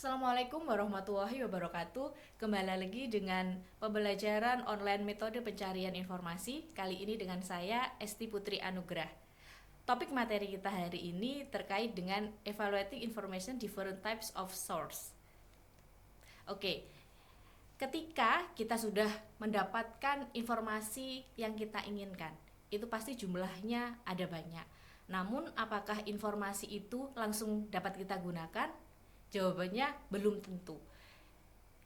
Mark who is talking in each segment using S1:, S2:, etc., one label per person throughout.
S1: Assalamualaikum warahmatullahi wabarakatuh. Kembali lagi dengan pembelajaran online metode pencarian informasi. Kali ini dengan saya Esti Putri Anugrah. Topik materi kita hari ini terkait dengan evaluating information different types of source. Oke, ketika kita sudah mendapatkan informasi yang kita inginkan, itu pasti jumlahnya ada banyak. Namun apakah informasi itu langsung dapat kita gunakan? Jawabannya belum tentu.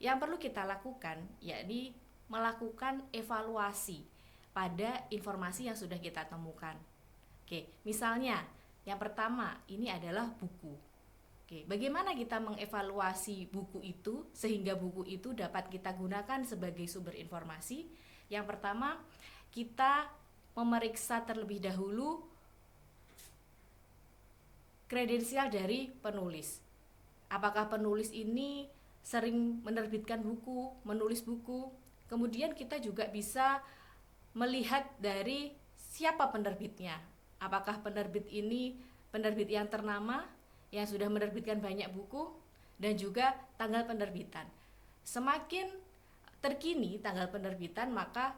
S1: Yang perlu kita lakukan yakni melakukan evaluasi pada informasi yang sudah kita temukan. Oke, misalnya yang pertama ini adalah buku. Oke, bagaimana kita mengevaluasi buku itu sehingga buku itu dapat kita gunakan sebagai sumber informasi? Yang pertama, kita memeriksa terlebih dahulu kredensial dari penulis. Apakah penulis ini sering menerbitkan buku, menulis buku. Kemudian kita juga bisa melihat dari siapa penerbitnya. Apakah penerbit ini penerbit yang ternama, yang sudah menerbitkan banyak buku, dan juga tanggal penerbitan. Semakin terkini tanggal penerbitan, maka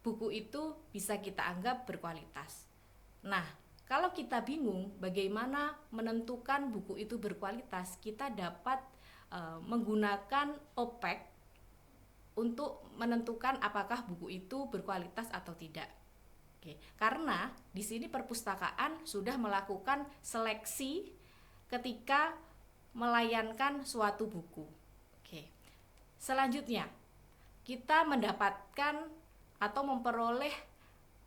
S1: buku itu bisa kita anggap berkualitas. Nah, kalau kita bingung bagaimana menentukan buku itu berkualitas, kita dapat menggunakan OPEC untuk menentukan apakah buku itu berkualitas atau tidak. Oke, karena di sini perpustakaan sudah melakukan seleksi ketika melayankan suatu buku. Oke. Selanjutnya, kita mendapatkan atau memperoleh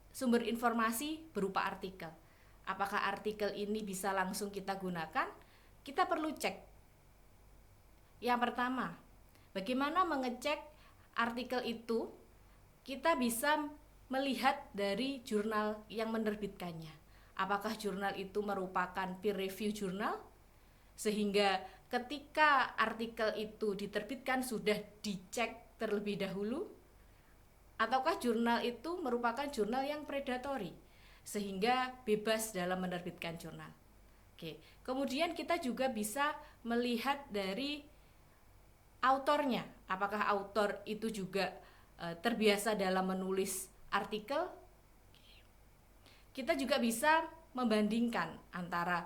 S1: sumber informasi berupa artikel. Apakah artikel ini bisa langsung kita gunakan? Kita perlu cek. Yang pertama, bagaimana mengecek artikel itu? Kita bisa melihat dari jurnal yang menerbitkannya. Apakah jurnal itu merupakan peer review jurnal? Sehingga ketika artikel itu diterbitkan sudah dicek terlebih dahulu? Ataukah jurnal itu merupakan jurnal yang predatory? Sehingga bebas dalam menerbitkan jurnal. Oke. Kemudian kita juga bisa melihat dari autornya. Apakah autor itu juga terbiasa dalam menulis artikel? Kita juga bisa membandingkan antara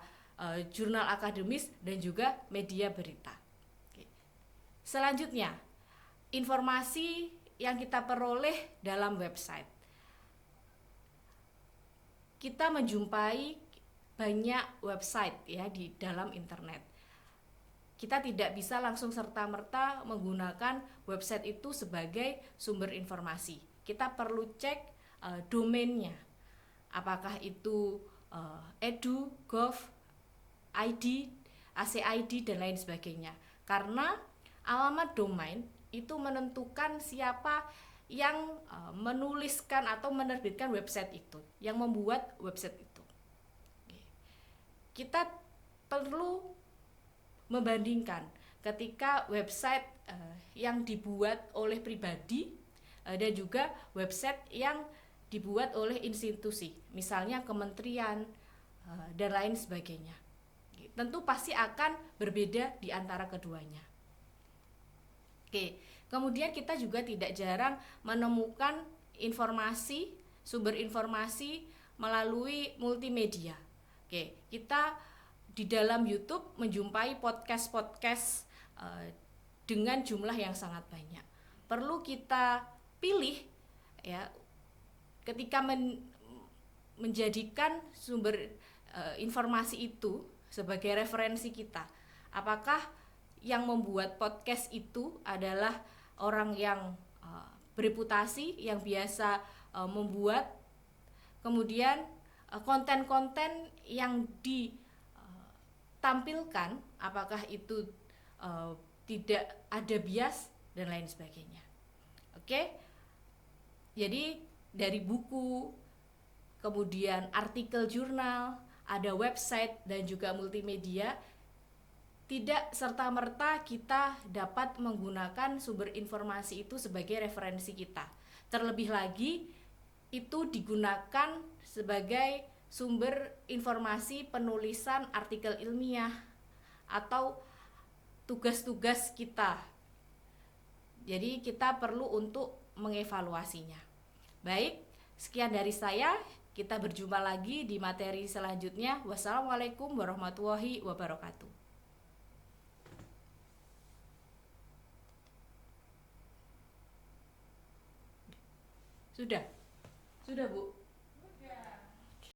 S1: jurnal akademis dan juga media berita. Oke. Selanjutnya, informasi yang kita peroleh dalam website. Kita menjumpai banyak website ya di dalam internet. Kita tidak bisa langsung serta-merta menggunakan website itu sebagai sumber informasi. Kita perlu cek domainnya. Apakah itu edu, gov, id, ACID dan lain sebagainya. Karena alamat domain itu menentukan siapa yang menuliskan atau menerbitkan website itu, yang membuat website itu. Kita perlu membandingkan ketika website yang dibuat oleh pribadi dan juga website yang dibuat oleh institusi, misalnya kementerian dan lain sebagainya. Tentu pasti akan berbeda di antara keduanya. Oke. Kemudian kita juga tidak jarang menemukan informasi, sumber informasi melalui multimedia. Oke, kita di dalam YouTube menjumpai podcast-podcast dengan jumlah yang sangat banyak. Perlu kita pilih ya ketika menjadikan sumber informasi itu sebagai referensi kita. Apakah yang membuat podcast itu adalah orang yang bereputasi, yang biasa membuat, kemudian konten-konten yang ditampilkan apakah itu tidak ada bias dan lain sebagainya. Oke, jadi dari buku, kemudian artikel jurnal, ada website dan juga multimedia. Tidak serta-merta kita dapat menggunakan sumber informasi itu sebagai referensi kita. Terlebih lagi, itu digunakan sebagai sumber informasi penulisan artikel ilmiah atau tugas-tugas kita. Jadi kita perlu untuk mengevaluasinya. Baik, sekian dari saya. Kita berjumpa lagi di materi selanjutnya. Wassalamualaikum warahmatullahi wabarakatuh. Sudah, Bu.